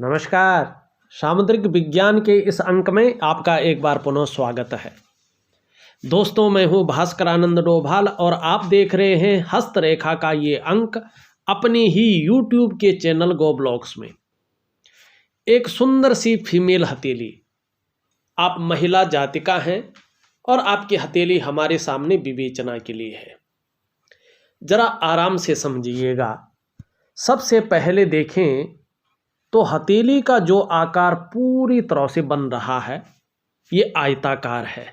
नमस्कार। सामुद्रिक विज्ञान के इस अंक में आपका एक बार पुनः स्वागत है। दोस्तों, मैं हूं भास्कर आनंद डोभाल और आप देख रहे हैं हस्तरेखा का ये अंक अपनी ही YouTube के चैनल गो ब्लॉग्स में। एक सुंदर सी फीमेल हथेली, आप महिला जातिका हैं और आपकी हथेली हमारे सामने विवेचना के लिए है। जरा आराम से समझिएगा। सबसे पहले देखें तो हथेली का जो आकार पूरी तरह से बन रहा है ये आयताकार है।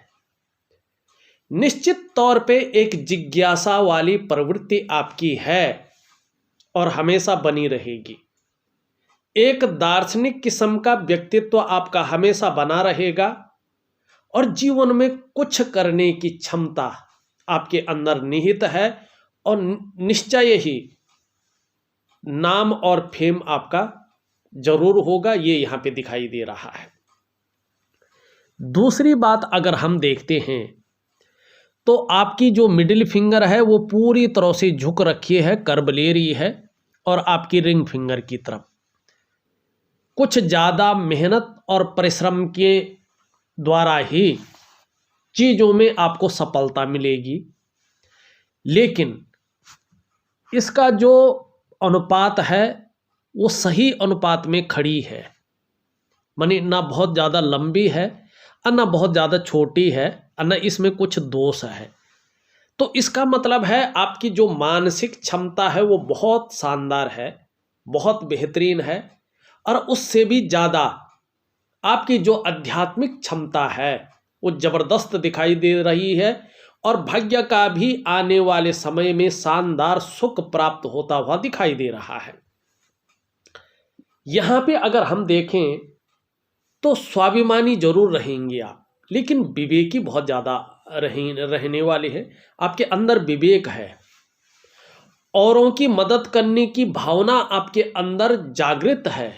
निश्चित तौर पे एक जिज्ञासा वाली प्रवृत्ति आपकी है और हमेशा बनी रहेगी। एक दार्शनिक किस्म का व्यक्तित्व आपका हमेशा बना रहेगा और जीवन में कुछ करने की क्षमता आपके अंदर निहित है और निश्चय ही नाम और फेम आपका जरूर होगा, ये यहाँ पे दिखाई दे रहा है। दूसरी बात अगर हम देखते हैं तो आपकी जो मिडिल फिंगर है वो पूरी तरह से झुक रखी है, कर्व ले रही है और आपकी रिंग फिंगर की तरफ कुछ ज़्यादा मेहनत और परिश्रम के द्वारा ही चीज़ों में आपको सफलता मिलेगी। लेकिन इसका जो अनुपात है वो सही अनुपात में खड़ी है, मानी ना बहुत ज़्यादा लंबी है और ना बहुत ज़्यादा छोटी है और ना इसमें कुछ दोष है। तो इसका मतलब है आपकी जो मानसिक क्षमता है वो बहुत शानदार है, बहुत बेहतरीन है और उससे भी ज़्यादा आपकी जो आध्यात्मिक क्षमता है वो ज़बरदस्त दिखाई दे रही है और भाग्य का भी आने वाले समय में शानदार सुख प्राप्त होता हुआ दिखाई दे रहा है। यहाँ पे अगर हम देखें तो स्वाभिमानी जरूर रहेंगे आप, लेकिन विवेकी बहुत ज़्यादा रहने वाले हैं। आपके अंदर विवेक है, औरों की मदद करने की भावना आपके अंदर जागृत है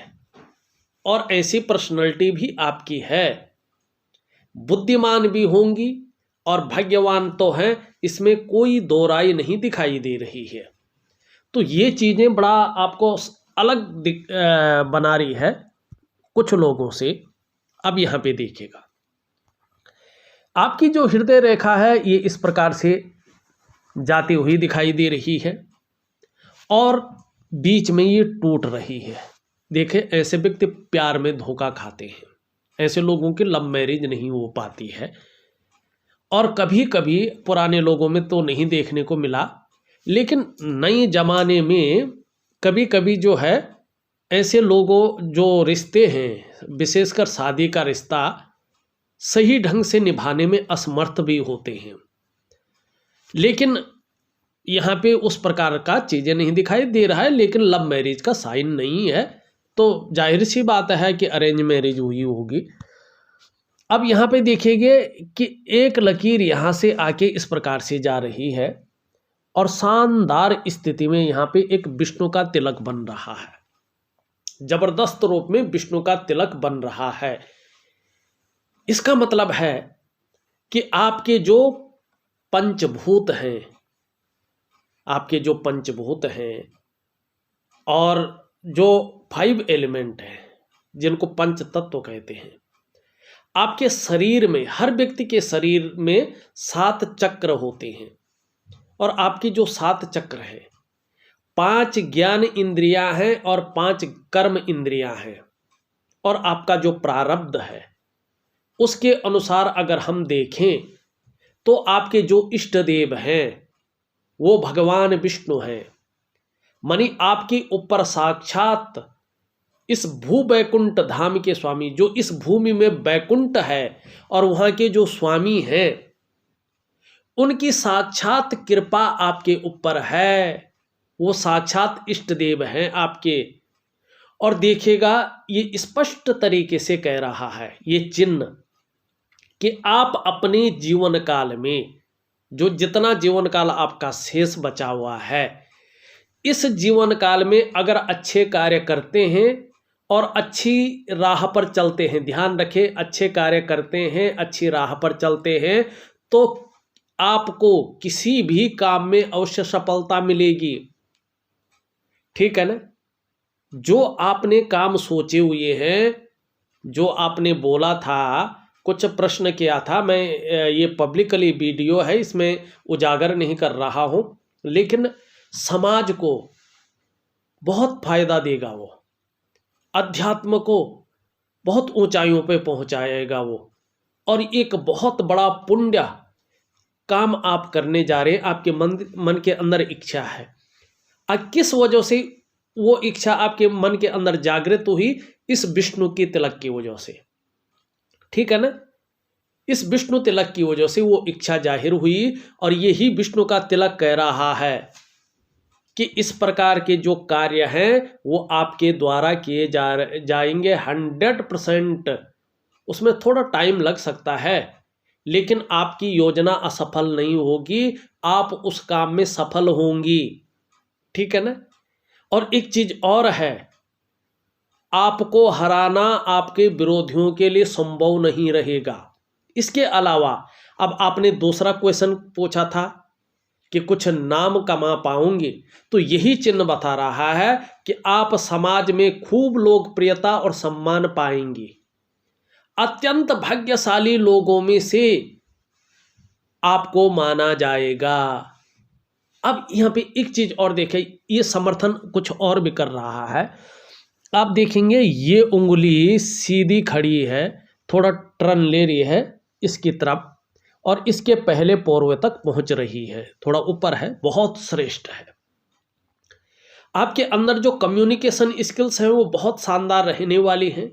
और ऐसी पर्सनैलिटी भी आपकी है। बुद्धिमान भी होंगी और भाग्यवान तो हैं, इसमें कोई दो राय नहीं दिखाई दे रही है। तो ये चीज़ें बड़ा आपको अलग बना रही है कुछ लोगों से। अब यहाँ पे देखिएगा, आपकी जो हृदय रेखा है ये इस प्रकार से जाती हुई दिखाई दे रही है और बीच में ये टूट रही है। देखें, ऐसे व्यक्ति प्यार में धोखा खाते हैं, ऐसे लोगों की लव मैरिज नहीं हो पाती है और कभी कभी पुराने लोगों में तो नहीं देखने को मिला, लेकिन नए जमाने में कभी कभी जो है ऐसे लोगों जो रिश्ते हैं, विशेषकर शादी का रिश्ता, सही ढंग से निभाने में असमर्थ भी होते हैं। लेकिन यहाँ पे उस प्रकार का चीज़ें नहीं दिखाई दे रहा है, लेकिन लव मैरिज का साइन नहीं है, तो जाहिर सी बात है कि अरेंज मैरिज हुई होगी। अब यहाँ पे देखिए कि एक लकीर यहाँ से आके इस प्रकार से जा रही है और शानदार स्थिति में यहाँ पे एक विष्णु का तिलक बन रहा है, जबरदस्त रूप में विष्णु का तिलक बन रहा है। इसका मतलब है कि आपके जो पंचभूत हैं, आपके जो पंचभूत हैं और जो 5 एलिमेंट हैं जिनको पंच तत्व कहते हैं, आपके शरीर में, हर व्यक्ति के शरीर में 7 चक्र होते हैं और आपकी जो 7 चक्र हैं, 5 ज्ञान इंद्रियां हैं और 5 कर्म इंद्रियां हैं और आपका जो प्रारब्ध है उसके अनुसार अगर हम देखें तो आपके जो इष्ट देव हैं वो भगवान विष्णु हैं। मानी आपके ऊपर साक्षात इस भू बैकुंठ धाम के स्वामी, जो इस भूमि में बैकुंठ है और वहाँ के जो स्वामी हैं उनकी साक्षात कृपा आपके ऊपर है, वो साक्षात इष्ट देव हैं आपके। और देखिएगा ये स्पष्ट तरीके से कह रहा है ये चिन्ह कि आप अपने जीवन काल में, जो जितना जीवन काल आपका शेष बचा हुआ है, इस जीवन काल में अगर अच्छे कार्य करते हैं और अच्छी राह पर चलते हैं, ध्यान रखें, अच्छे कार्य करते हैं, अच्छी राह पर चलते हैं, तो आपको किसी भी काम में अवश्य सफलता मिलेगी। ठीक है ना। जो आपने काम सोचे हुए हैं, जो आपने बोला था, कुछ प्रश्न किया था, मैं ये पब्लिकली वीडियो है, इसमें उजागर नहीं कर रहा हूँ, लेकिन समाज को बहुत फायदा देगा वो, अध्यात्म को बहुत ऊंचाइयों पे पहुंचाएगा वो, और एक बहुत बड़ा पुण्य काम आप करने जा रहे हैं। आपके मन के अंदर इच्छा है, किस वजह से वो इच्छा आपके मन के अंदर जागृत हुई? इस विष्णु के तिलक की वजह से, ठीक है ना। इस विष्णु तिलक की वजह से वो इच्छा जाहिर हुई, और यही विष्णु का तिलक कह रहा है कि इस प्रकार के जो कार्य हैं वो आपके द्वारा किए जाएंगे 100%। उसमें थोड़ा टाइम लग सकता है, लेकिन आपकी योजना असफल नहीं होगी, आप उस काम में सफल होंगी, ठीक है ना। और एक चीज और है, आपको हराना आपके विरोधियों के लिए संभव नहीं रहेगा। इसके अलावा अब आपने दूसरा क्वेश्चन पूछा था कि कुछ नाम कमा पाऊंगी, तो यही चिन्ह बता रहा है कि आप समाज में खूब लोकप्रियता और सम्मान पाएंगी। अत्यंत भाग्यशाली लोगों में से आपको माना जाएगा। अब यहाँ पे एक चीज और देखें, ये समर्थन कुछ और भी कर रहा है। आप देखेंगे ये उंगली सीधी खड़ी है, थोड़ा टर्न ले रही है इसकी तरफ, और इसके पहले पोर्वे तक पहुंच रही है, थोड़ा ऊपर है, बहुत श्रेष्ठ है। आपके अंदर जो कम्युनिकेशन स्किल्स हैं वो बहुत शानदार रहने वाली हैं।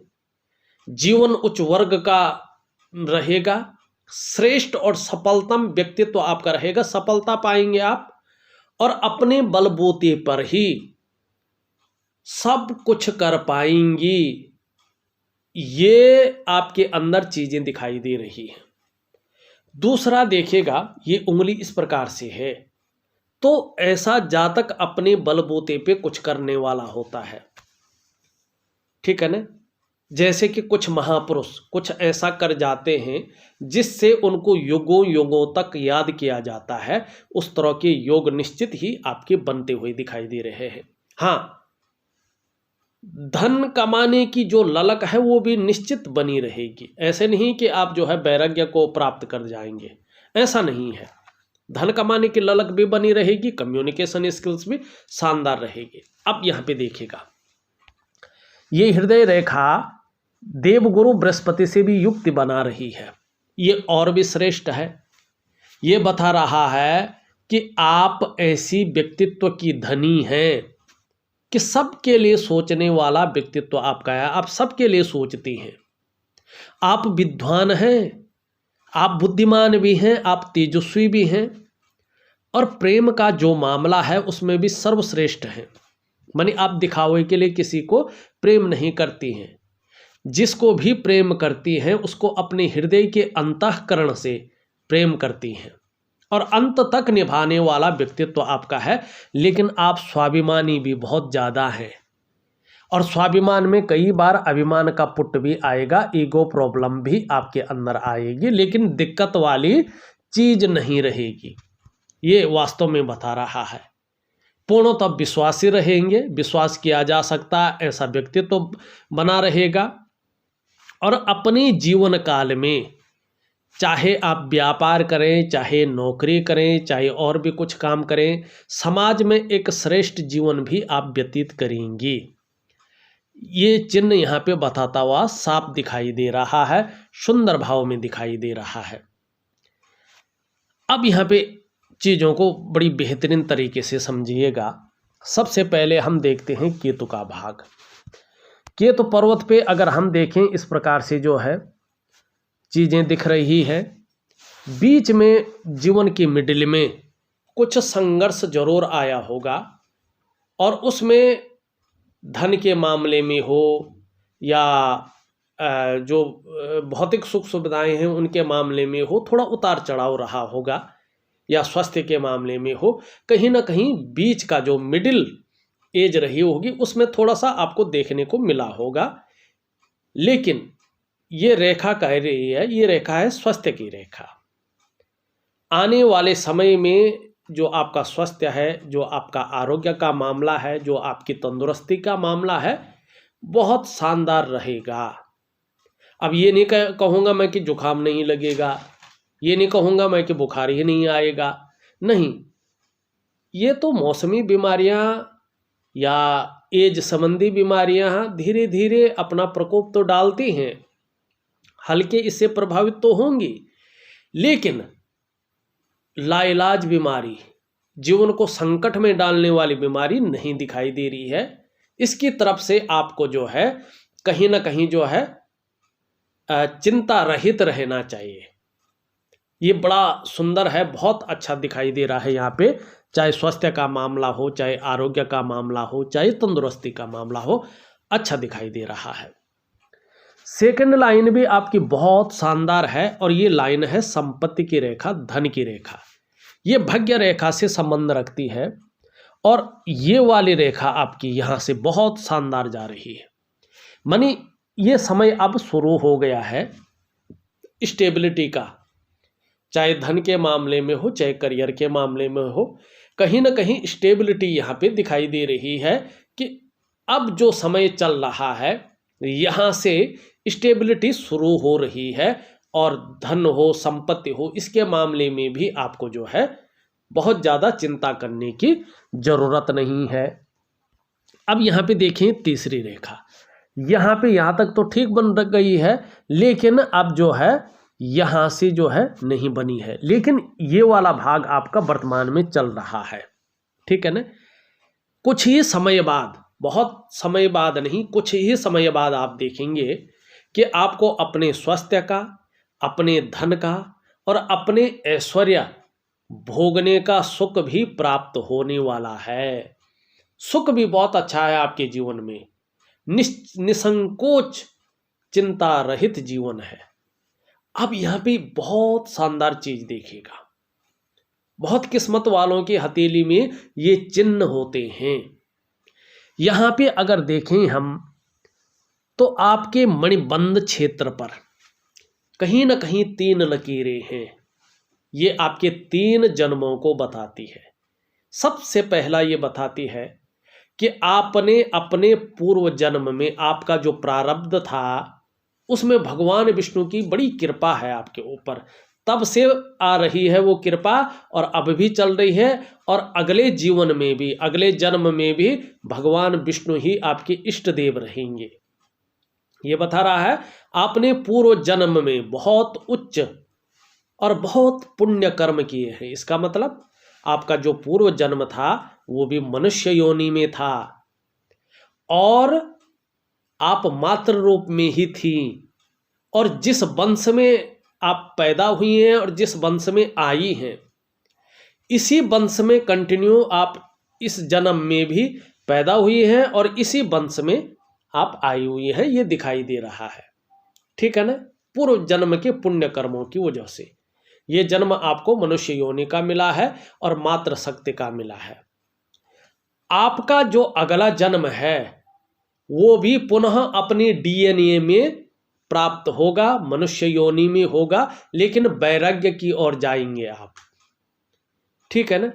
जीवन उच्च वर्ग का रहेगा, श्रेष्ठ और सफलतम व्यक्तित्व आपका रहेगा, सफलता पाएंगे आप, और अपने बलबूते पर ही सब कुछ कर पाएंगी। ये आपके अंदर चीजें दिखाई दे रही हैं। दूसरा देखिएगा, ये उंगली इस प्रकार से है, तो ऐसा जातक अपने बलबूते पे कुछ करने वाला होता है, ठीक है ना। जैसे कि कुछ महापुरुष कुछ ऐसा कर जाते हैं जिससे उनको युगों युगों तक याद किया जाता है, उस तरह के योग निश्चित ही आपके बनते हुए दिखाई दे रहे हैं। हाँ, धन कमाने की जो ललक है वो भी निश्चित बनी रहेगी। ऐसे नहीं कि आप जो है वैराग्य को प्राप्त कर जाएंगे, ऐसा नहीं है। धन कमाने की ललक भी बनी रहेगी, कम्युनिकेशन स्किल्स भी शानदार रहेगी। अब यहाँ पे देखिएगा, ये हृदय रेखा देवगुरु बृहस्पति से भी युक्ति बना रही है, ये और भी श्रेष्ठ है। ये बता रहा है कि आप ऐसी व्यक्तित्व की धनी हैं कि सबके लिए सोचने वाला व्यक्तित्व आपका है, आप सबके लिए सोचती हैं। आप विद्वान हैं, आप बुद्धिमान भी हैं, आप तेजस्वी भी हैं, और प्रेम का जो मामला है उसमें भी सर्वश्रेष्ठ हैं। माने आप दिखावे के लिए किसी को प्रेम नहीं करती हैं, जिसको भी प्रेम करती हैं उसको अपने हृदय के अंतःकरण से प्रेम करती हैं, और अंत तक निभाने वाला व्यक्तित्व आपका है। लेकिन आप स्वाभिमानी भी बहुत ज़्यादा हैं, और स्वाभिमान में कई बार अभिमान का पुट भी आएगा, ईगो प्रॉब्लम भी आपके अंदर आएगी, लेकिन दिक्कत वाली चीज नहीं रहेगी। ये वास्तव में बता रहा है। पूर्णतः विश्वासी रहेंगे, विश्वास किया जा सकता ऐसा व्यक्तित्व बना रहेगा, और अपने जीवन काल में चाहे आप व्यापार करें, चाहे नौकरी करें, चाहे और भी कुछ काम करें, समाज में एक श्रेष्ठ जीवन भी आप व्यतीत करेंगी। ये चिन्ह यहाँ पे बताता हुआ साफ दिखाई दे रहा है, सुंदर भाव में दिखाई दे रहा है। अब यहाँ पे चीज़ों को बड़ी बेहतरीन तरीके से समझिएगा। सबसे पहले हम देखते हैं केतु का भाग। केतु पर्वत पे अगर हम देखें, इस प्रकार से जो है चीज़ें दिख रही है। बीच में जीवन की मिडिल में कुछ संघर्ष जरूर आया होगा, और उसमें धन के मामले में हो या जो भौतिक सुख सुविधाएं हैं उनके मामले में हो, थोड़ा उतार चढ़ाव रहा होगा, या स्वास्थ्य के मामले में हो, कहीं ना कहीं बीच का जो मिडिल एज रही होगी उसमें थोड़ा सा आपको देखने को मिला होगा। लेकिन ये रेखा कह रही है, ये रेखा है स्वास्थ्य की रेखा। आने वाले समय में जो आपका स्वास्थ्य है, जो आपका आरोग्य का मामला है, जो आपकी तंदुरुस्ती का मामला है, बहुत शानदार रहेगा। अब ये नहीं कहूँगा मैं कि जुकाम नहीं लगेगा, ये नहीं कहूँगा मैं कि बुखार ही नहीं आएगा, नहीं, ये तो मौसमी बीमारियाँ या एज संबंधी बीमारियाँ धीरे धीरे अपना प्रकोप तो डालती हैं, हल्के इससे प्रभावित तो होंगी, लेकिन लाइलाज बीमारी, जीवन को संकट में डालने वाली बीमारी नहीं दिखाई दे रही है। इसकी तरफ से आपको जो है कहीं ना कहीं जो है चिंता रहित रहना चाहिए। ये बड़ा सुंदर है, बहुत अच्छा दिखाई दे रहा है यहाँ पे, चाहे स्वास्थ्य का मामला हो, चाहे आरोग्य का मामला हो, चाहे तंदुरुस्ती का मामला हो, अच्छा दिखाई दे रहा है। सेकंड लाइन भी आपकी बहुत शानदार है और ये लाइन है संपत्ति की रेखा, धन की रेखा। ये भाग्य रेखा से संबंध रखती है और ये वाली रेखा आपकी यहाँ से बहुत शानदार जा रही है। मानी ये समय अब शुरू हो गया है स्टेबिलिटी का, चाहे धन के मामले में हो, चाहे करियर के मामले में हो, कहीं ना कहीं स्टेबिलिटी यहाँ पे दिखाई दे रही है कि अब जो समय चल रहा है यहाँ से स्टेबिलिटी शुरू हो रही है और धन हो, संपत्ति हो, इसके मामले में भी आपको जो है बहुत ज़्यादा चिंता करने की ज़रूरत नहीं है। अब यहाँ पे देखें तीसरी रेखा, यहाँ पे यहाँ तक तो ठीक बन गई है, लेकिन अब जो है यहाँ से जो है नहीं बनी है, लेकिन ये वाला भाग आपका वर्तमान में चल रहा है, ठीक है ना। कुछ ही समय बाद, बहुत समय बाद नहीं, कुछ ही समय बाद आप देखेंगे कि आपको अपने स्वास्थ्य का, अपने धन का और अपने ऐश्वर्य भोगने का सुख भी प्राप्त होने वाला है। सुख भी बहुत अच्छा है आपके जीवन में, निसंकोच चिंता रहित जीवन है। अब यहाँ पे बहुत शानदार चीज देखिएगा, बहुत किस्मत वालों की हथेली में ये चिन्ह होते हैं। यहाँ पे अगर देखें हम तो आपके मणिबंध क्षेत्र पर कहीं ना कहीं 3 लकीरें हैं। ये आपके 3 जन्मों को बताती है। सबसे पहला ये बताती है कि आपने अपने पूर्व जन्म में आपका जो प्रारब्ध था उसमें भगवान विष्णु की बड़ी कृपा है आपके ऊपर, तब से आ रही है वो कृपा और अब भी चल रही है और अगले जीवन में भी, अगले जन्म में भी भगवान विष्णु ही आपके इष्ट देव रहेंगे। ये बता रहा है आपने पूर्व जन्म में बहुत उच्च और बहुत पुण्य कर्म किए हैं। इसका मतलब आपका जो पूर्व जन्म था वो भी मनुष्य योनि में था और आप मातृ रूप में ही थी, और जिस वंश में आप पैदा हुई हैं और जिस वंश में आई हैं, इसी वंश में कंटिन्यू आप इस जन्म में भी पैदा हुई हैं और इसी वंश में आप आई हुई हैं। ये दिखाई दे रहा है, ठीक है ना। पूर्व जन्म के पुण्य कर्मों की वजह से ये जन्म आपको मनुष्य योनि का मिला है और मातृ शक्ति का मिला है। आपका जो अगला जन्म है वो भी पुनः अपनी डीएनए में प्राप्त होगा, मनुष्य योनि में होगा, लेकिन वैराग्य की ओर जाएंगे आप, ठीक है ना।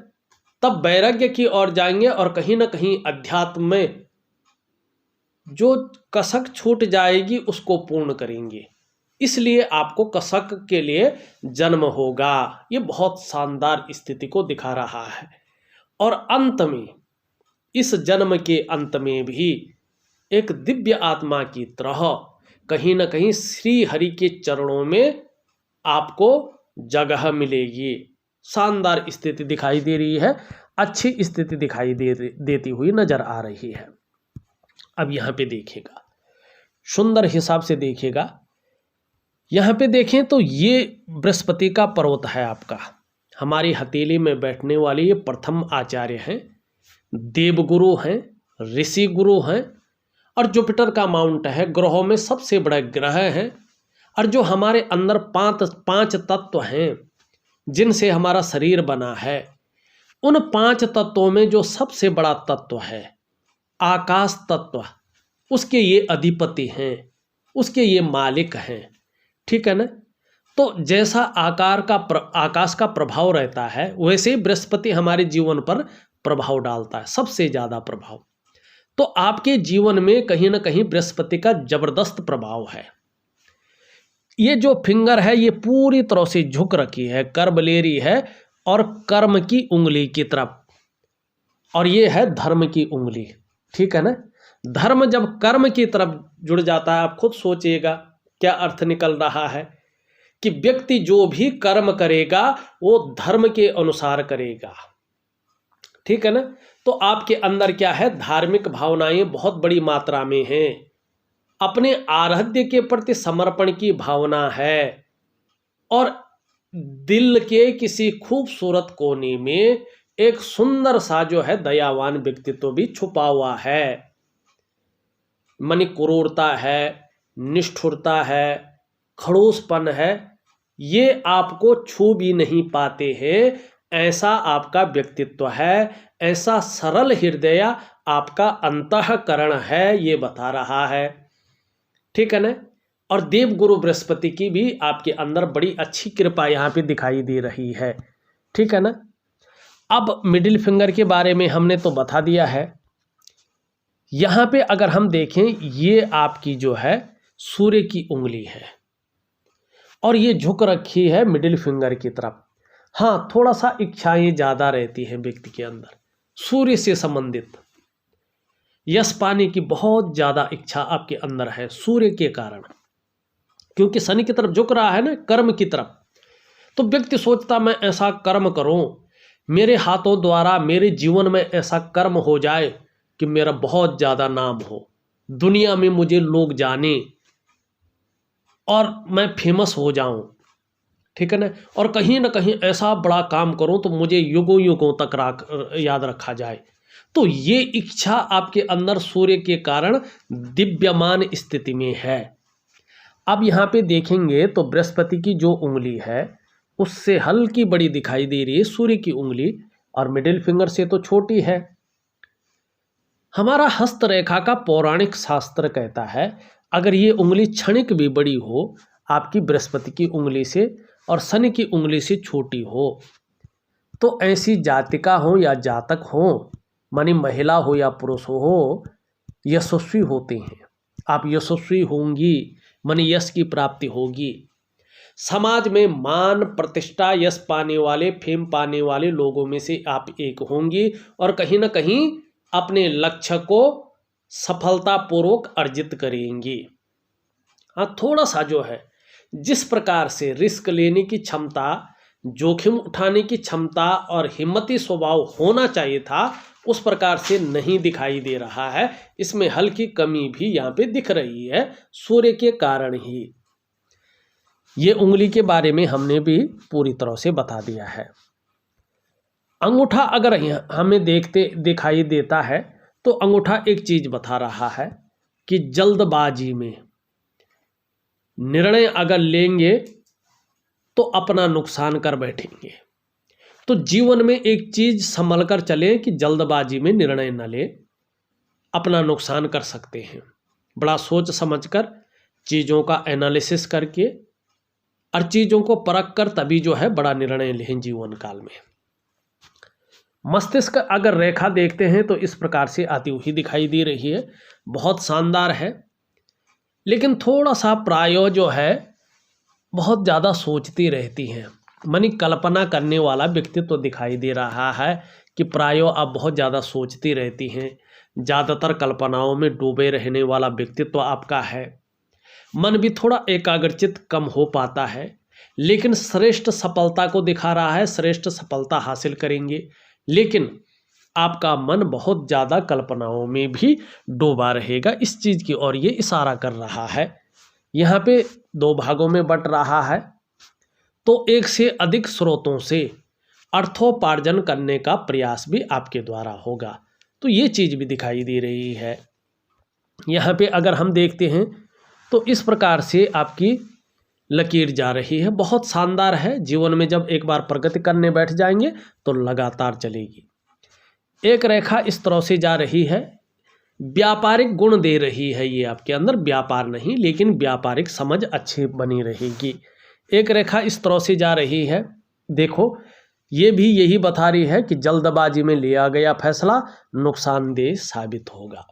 तब वैराग्य की ओर जाएंगे और कहीं ना कहीं अध्यात्म में जो कसक छूट जाएगी उसको पूर्ण करेंगे, इसलिए आपको कसक के लिए जन्म होगा। ये बहुत शानदार स्थिति को दिखा रहा है। और अंत में, इस जन्म के अंत में भी एक दिव्य आत्मा की तरह कहीं ना कहीं श्री हरि के चरणों में आपको जगह मिलेगी। शानदार स्थिति दिखाई दे रही है, अच्छी स्थिति दिखाई देती हुई नजर आ रही है। अब यहाँ पे देखिएगा, सुंदर हिसाब से देखिएगा, यहाँ पे देखें तो ये बृहस्पति का पर्वत है आपका, हमारी हथेली में बैठने वाले ये प्रथम आचार्य हैं, देवगुरु हैं, ऋषि गुरु हैं और जुपिटर का माउंट है, ग्रहों में सबसे बड़ा ग्रह है। और जो हमारे अंदर पांच तत्व हैं जिनसे हमारा शरीर बना है, उन 5 तत्वों में जो सबसे बड़ा तत्व है आकाश तत्व, उसके ये अधिपति हैं, उसके ये मालिक हैं, ठीक है ना। तो जैसा आकाश का प्रभाव रहता है, वैसे ही बृहस्पति हमारे जीवन पर प्रभाव डालता है, सबसे ज़्यादा प्रभाव। तो आपके जीवन में कहीं ना कहीं बृहस्पति का जबरदस्त प्रभाव है। ये जो फिंगर है ये पूरी तरह से झुक रखी है, कर्व ले रही है और कर्म की उंगली की तरफ, और ये है धर्म की उंगली, ठीक है ना। धर्म जब कर्म की तरफ जुड़ जाता है, आप खुद सोचिएगा क्या अर्थ निकल रहा है कि व्यक्ति जो भी कर्म करेगा वो धर्म के अनुसार करेगा, ठीक है ना। तो आपके अंदर क्या है, धार्मिक भावनाएं बहुत बड़ी मात्रा में हैं, अपने आराध्य के प्रति समर्पण की भावना है, और दिल के किसी खूबसूरत कोने में एक सुंदर सा जो है दयावान व्यक्तित्व भी छुपा हुआ है। मनी क्रूरता है, निष्ठुरता है, खड़ूसपन है, ये आपको छू भी नहीं पाते हैं, ऐसा आपका व्यक्तित्व है, ऐसा सरल हृदय आपका अंतःकरण है, ये बता रहा है, ठीक है ना। और देवगुरु बृहस्पति की भी आपके अंदर बड़ी अच्छी कृपा यहाँ पे दिखाई दे रही है, ठीक है ना। अब मिडिल फिंगर के बारे में हमने तो बता दिया है। यहाँ पे अगर हम देखें, ये आपकी जो है सूर्य की उंगली है और ये झुक रखी है मिडिल फिंगर की तरफ। हाँ, थोड़ा सा इच्छाएं ज़्यादा रहती हैं व्यक्ति के अंदर, सूर्य से संबंधित यश पाने की बहुत ज़्यादा इच्छा आपके अंदर है सूर्य के कारण, क्योंकि शनि की तरफ झुक रहा है ना, कर्म की तरफ। तो व्यक्ति सोचता मैं ऐसा कर्म करूं, मेरे हाथों द्वारा मेरे जीवन में ऐसा कर्म हो जाए कि मेरा बहुत ज़्यादा नाम हो, दुनिया में मुझे लोग जाने और मैं फेमस हो जाऊं, ठीक है ना। और कहीं ना कहीं ऐसा बड़ा काम करूं तो मुझे युगों युगों तक याद रखा जाए। तो ये इच्छा आपके अंदर सूर्य के कारण दिव्यमान स्थिति में है। अब यहाँ पे देखेंगे तो बृहस्पति की जो उंगली है उससे हल्की बड़ी दिखाई दे रही है सूर्य की उंगली, और मिडिल फिंगर से तो छोटी है। हमारा हस्तरेखा का पौराणिक शास्त्र कहता है अगर ये उंगली क्षणिक भी बड़ी हो आपकी बृहस्पति की उंगली से और शनि की उंगली से छोटी हो, तो ऐसी जातिका हो या जातक हो, मानी महिला हो या पुरुष हो, यशस्वी होते हैं। आप यशस्वी होंगी, मानी यश की प्राप्ति होगी। समाज में मान प्रतिष्ठा यश पाने वाले, फेम पाने वाले लोगों में से आप एक होंगी, और कहीं ना कहीं अपने लक्ष्य को सफलतापूर्वक अर्जित करेंगी। हाँ, थोड़ा सा जो है जिस प्रकार से रिस्क लेने की क्षमता, जोखिम उठाने की क्षमता और हिम्मती स्वभाव होना चाहिए था, उस प्रकार से नहीं दिखाई दे रहा है। इसमें हल्की कमी भी यहाँ पे दिख रही है सूर्य के कारण ही। ये उंगली के बारे में हमने भी पूरी तरह से बता दिया है। अंगूठा अगर हमें दिखाई देता है तो अंगूठा एक चीज बता रहा है कि जल्दबाजी में निर्णय अगर लेंगे तो अपना नुकसान कर बैठेंगे। तो जीवन में एक चीज संभल कर चले कि जल्दबाजी में निर्णय न ले, अपना नुकसान कर सकते हैं। बड़ा सोच समझकर चीज़ों का एनालिसिस करके और चीज़ों को परख कर तभी जो है बड़ा निर्णय लें जीवन काल में। मस्तिष्क अगर रेखा देखते हैं तो इस प्रकार से आती हुई दिखाई दे रही है, बहुत शानदार है। लेकिन थोड़ा सा प्रायो जो है बहुत ज़्यादा सोचती रहती हैं, मानी कल्पना करने वाला व्यक्तित्व तो दिखाई दे रहा है कि प्रायो आप बहुत ज़्यादा सोचती रहती हैं, ज़्यादातर कल्पनाओं में डूबे रहने वाला व्यक्तित्व आपका है। मन भी थोड़ा एकाग्रचित कम हो पाता है, लेकिन श्रेष्ठ सफलता को दिखा रहा है, श्रेष्ठ सफलता हासिल करेंगे। लेकिन आपका मन बहुत ज़्यादा कल्पनाओं में भी डूबा रहेगा, इस चीज़ की ओर ये इशारा कर रहा है। यहाँ पे दो भागों में बंट रहा है, तो एक से अधिक स्रोतों से अर्थोपार्जन करने का प्रयास भी आपके द्वारा होगा, तो ये चीज़ भी दिखाई दे रही है। यहाँ पे अगर हम देखते हैं तो इस प्रकार से आपकी लकीर जा रही है, बहुत शानदार है। जीवन में जब एक बार प्रगति करने बैठ जाएंगे तो लगातार चलेगी। एक रेखा इस तरह से जा रही है, व्यापारिक गुण दे रही है ये आपके अंदर, व्यापार नहीं लेकिन व्यापारिक समझ अच्छी बनी रहेगी। एक रेखा इस तरह से जा रही है, देखो ये भी यही बता रही है कि जल्दबाजी में लिया गया फैसला नुकसानदेह साबित होगा।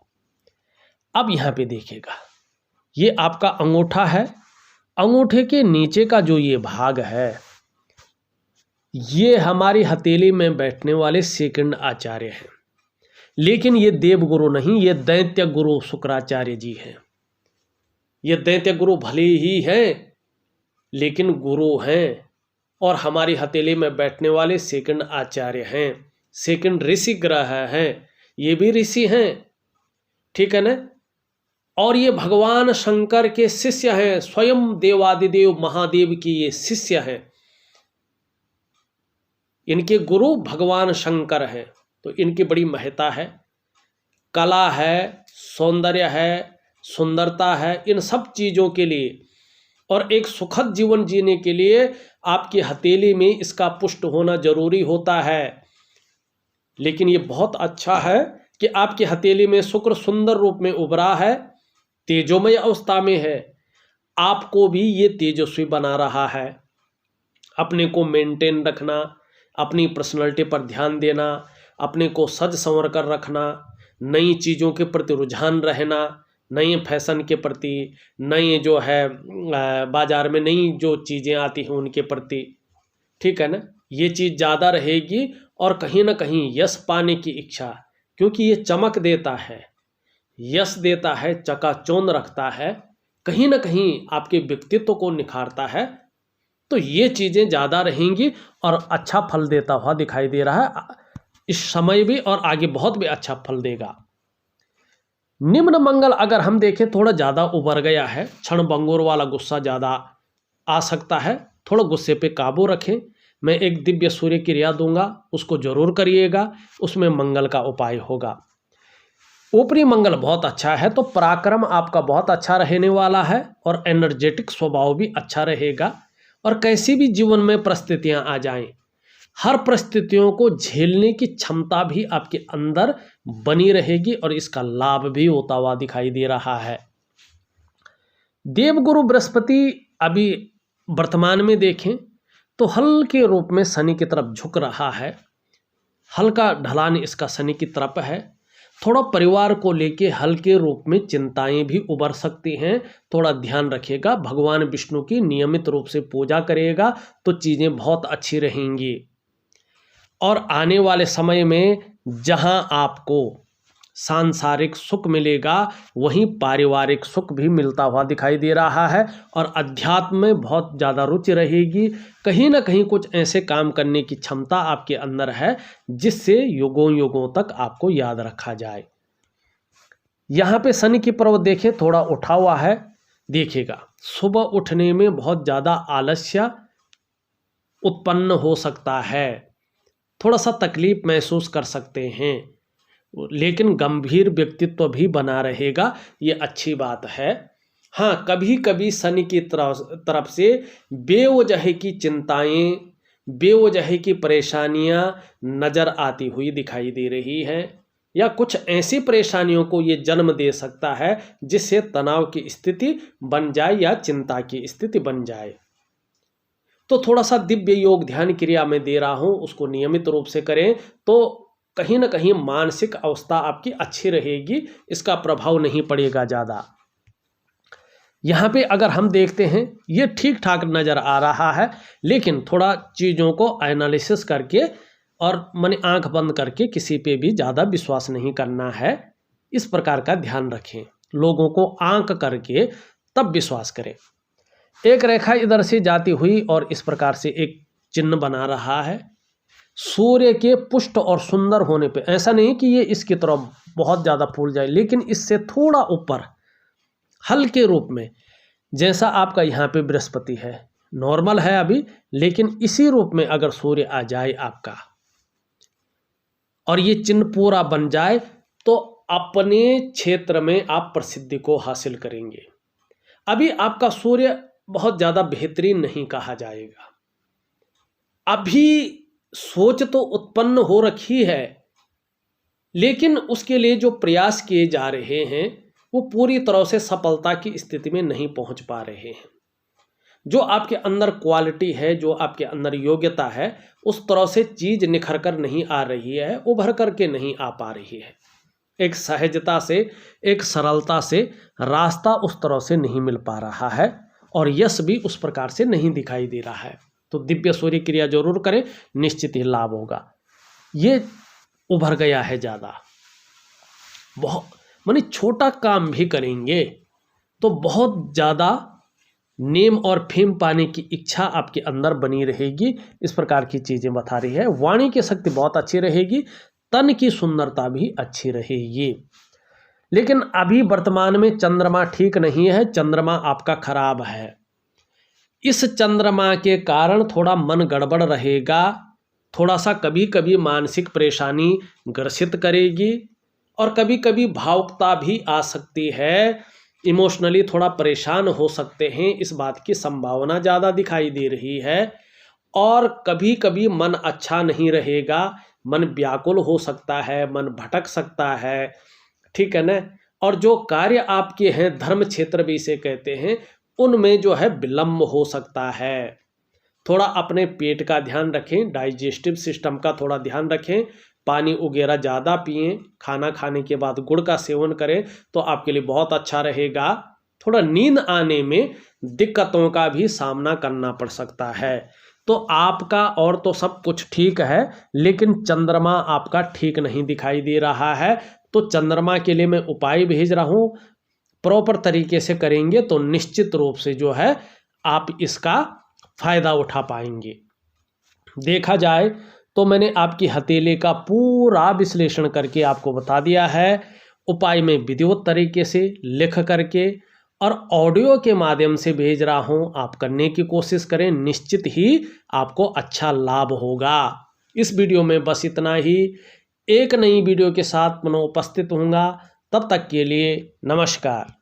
अब यहाँ पे देखिएगा, ये आपका अंगूठा है, अंगूठे के नीचे का जो ये भाग है, ये हमारी हथेली में बैठने वाले सेकंड आचार्य हैं, लेकिन ये देवगुरु नहीं, ये दैत्य गुरु शुक्राचार्य जी हैं। ये दैत्य गुरु भले ही हैं लेकिन गुरु हैं, और हमारी हथेली में बैठने वाले सेकंड आचार्य हैं, सेकंड ऋषि ग्रह हैं, ये भी ऋषि हैं, ठीक है ना। और ये भगवान शंकर के शिष्य हैं, स्वयं देवादिदेव महादेव की ये शिष्य हैं, इनके गुरु भगवान शंकर हैं, तो इनकी बड़ी महत्ता है। कला है, सौंदर्य है, सुंदरता है, इन सब चीज़ों के लिए और एक सुखद जीवन जीने के लिए आपकी हथेली में इसका पुष्ट होना जरूरी होता है। लेकिन ये बहुत अच्छा है कि आपकी हथेली में शुक्र सुंदर रूप में उभरा है, तेजोमय अवस्था में है, आपको भी ये तेजस्वी बना रहा है। अपने को मेंटेन रखना, अपनी पर्सनैलिटी पर ध्यान देना, अपने को सज संवर कर रखना, नई चीज़ों के प्रति रुझान रहना, नए फैशन के प्रति, नए जो है बाज़ार में नई जो चीज़ें आती हैं उनके प्रति, ठीक है ना, ये चीज़ ज़्यादा रहेगी। और कहीं ना कहीं यश पाने की इच्छा, क्योंकि ये चमक देता है, यश देता है, चकाचौंध रखता है, कहीं ना कहीं आपके व्यक्तित्व को निखारता है, तो ये चीज़ें ज़्यादा रहेंगी और अच्छा फल देता हुआ दिखाई दे रहा है इस समय भी, और आगे बहुत भी अच्छा फल देगा। निम्न मंगल अगर हम देखें थोड़ा ज़्यादा उभर गया है, क्षण भंगुर वाला गुस्सा ज़्यादा आ सकता है, थोड़ा गुस्से पे काबू रखें। मैं एक दिव्य सूर्य क्रिया दूंगा, उसको जरूर करिएगा, उसमें मंगल का उपाय होगा। ऊपरी मंगल बहुत अच्छा है, तो पराक्रम आपका बहुत अच्छा रहने वाला है और एनर्जेटिक स्वभाव भी अच्छा रहेगा। और कैसी भी जीवन में परिस्थितियां आ जाएं, हर परिस्थितियों को झेलने की क्षमता भी आपके अंदर बनी रहेगी और इसका लाभ भी होता हुआ दिखाई दे रहा है। देवगुरु बृहस्पति अभी वर्तमान में देखें तो हल्के रूप में शनि की तरफ झुक रहा है, हल्का ढलान इसका शनि की तरफ है। थोड़ा परिवार को लेके हल्के रूप में चिंताएं भी उभर सकती हैं, थोड़ा ध्यान रखिएगा। भगवान विष्णु की नियमित रूप से पूजा करिएगा तो चीज़ें बहुत अच्छी रहेंगी। और आने वाले समय में जहां आपको सांसारिक सुख मिलेगा, वहीं पारिवारिक सुख भी मिलता हुआ दिखाई दे रहा है। और अध्यात्म में बहुत ज़्यादा रुचि रहेगी, कहीं ना कहीं कुछ ऐसे काम करने की क्षमता आपके अंदर है जिससे युगों युगों तक आपको याद रखा जाए। यहाँ पे शनि की पर्वत देखें, थोड़ा उठा हुआ है, देखिएगा सुबह उठने में बहुत ज़्यादा आलस्य उत्पन्न हो सकता है, थोड़ा सा तकलीफ महसूस कर सकते हैं, लेकिन गंभीर व्यक्तित्व भी बना रहेगा, ये अच्छी बात है। हाँ, कभी कभी शनि की तरफ से बेवजह की चिंताएं, बेवजह की परेशानियां नज़र आती हुई दिखाई दे रही हैं, या कुछ ऐसी परेशानियों को ये जन्म दे सकता है जिससे तनाव की स्थिति बन जाए या चिंता की स्थिति बन जाए। तो थोड़ा सा दिव्य योग ध्यान क्रिया में दे रहा हूँ, उसको नियमित रूप से करें तो कहीं ना कहीं मानसिक अवस्था आपकी अच्छी रहेगी, इसका प्रभाव नहीं पड़ेगा ज़्यादा। यहाँ पे अगर हम देखते हैं ये ठीक ठाक नज़र आ रहा है, लेकिन थोड़ा चीज़ों को एनालिसिस करके और मन आंख बंद करके किसी पे भी ज़्यादा विश्वास नहीं करना है, इस प्रकार का ध्यान रखें। लोगों को आंक करके तब विश्वास करें। एक रेखा इधर से जाती हुई और इस प्रकार से एक चिन्ह बना रहा है सूर्य के पुष्ट और सुंदर होने पे। ऐसा नहीं कि ये इसकी तरफ बहुत ज़्यादा फूल जाए, लेकिन इससे थोड़ा ऊपर हल्के रूप में, जैसा आपका यहाँ पे बृहस्पति है, नॉर्मल है अभी, लेकिन इसी रूप में अगर सूर्य आ जाए आपका और ये चिन्ह पूरा बन जाए तो अपने क्षेत्र में आप प्रसिद्धि को हासिल करेंगे। अभी आपका सूर्य बहुत ज़्यादा बेहतरीन नहीं कहा जाएगा, अभी सोच तो उत्पन्न हो रखी है, लेकिन उसके लिए जो प्रयास किए जा रहे हैं वो पूरी तरह से सफलता की स्थिति में नहीं पहुंच पा रहे हैं। जो आपके अंदर क्वालिटी है, जो आपके अंदर योग्यता है, उस तरह से चीज़ निखर कर नहीं आ रही है, उभर कर के नहीं आ पा रही है। एक सहजता से, एक सरलता से रास्ता उस तरह से नहीं मिल पा रहा है और यश भी उस प्रकार से नहीं दिखाई दे रहा है। तो दिव्य सूर्य क्रिया जरूर करें, निश्चित ही लाभ होगा। ये उभर गया है ज़्यादा, बहुत माने छोटा काम भी करेंगे तो बहुत ज़्यादा नेम और फेम पाने की इच्छा आपके अंदर बनी रहेगी। इस प्रकार की चीज़ें बता रही है। वाणी की शक्ति बहुत अच्छी रहेगी, तन की सुंदरता भी अच्छी रहेगी। लेकिन अभी वर्तमान में चंद्रमा ठीक नहीं है, चंद्रमा आपका खराब है। इस चंद्रमा के कारण थोड़ा मन गड़बड़ रहेगा, थोड़ा सा कभी कभी मानसिक परेशानी ग्रसित करेगी और कभी कभी भावुकता भी आ सकती है, इमोशनली थोड़ा परेशान हो सकते हैं, इस बात की संभावना ज़्यादा दिखाई दे रही है। और कभी कभी मन अच्छा नहीं रहेगा, मन व्याकुल हो सकता है, मन भटक सकता है, ठीक है ना। और जो कार्य आपके हैं, धर्म क्षेत्र भी इसे कहते हैं, उनमें जो है विलम्ब हो सकता है। थोड़ा अपने पेट का ध्यान रखें, डाइजेस्टिव सिस्टम का थोड़ा ध्यान रखें, पानी वगैरह ज़्यादा पिएं, खाना खाने के बाद गुड़ का सेवन करें तो आपके लिए बहुत अच्छा रहेगा। थोड़ा नींद आने में दिक्कतों का भी सामना करना पड़ सकता है। तो आपका और तो सब कुछ ठीक है, लेकिन चंद्रमा आपका ठीक नहीं दिखाई दे रहा है। तो चंद्रमा के लिए मैं उपाय भेज रहा हूँ, प्रॉपर तरीके से करेंगे तो निश्चित रूप से जो है आप इसका फायदा उठा पाएंगे। देखा जाए तो मैंने आपकी हथेली का पूरा विश्लेषण करके आपको बता दिया है। उपाय में विधिवत तरीके से लिख करके और ऑडियो के माध्यम से भेज रहा हूँ, आप करने की कोशिश करें, निश्चित ही आपको अच्छा लाभ होगा। इस वीडियो में बस इतना ही। एक नई वीडियो के साथ पुनः उपस्थित होऊंगा, तब तक के लिए नमस्कार।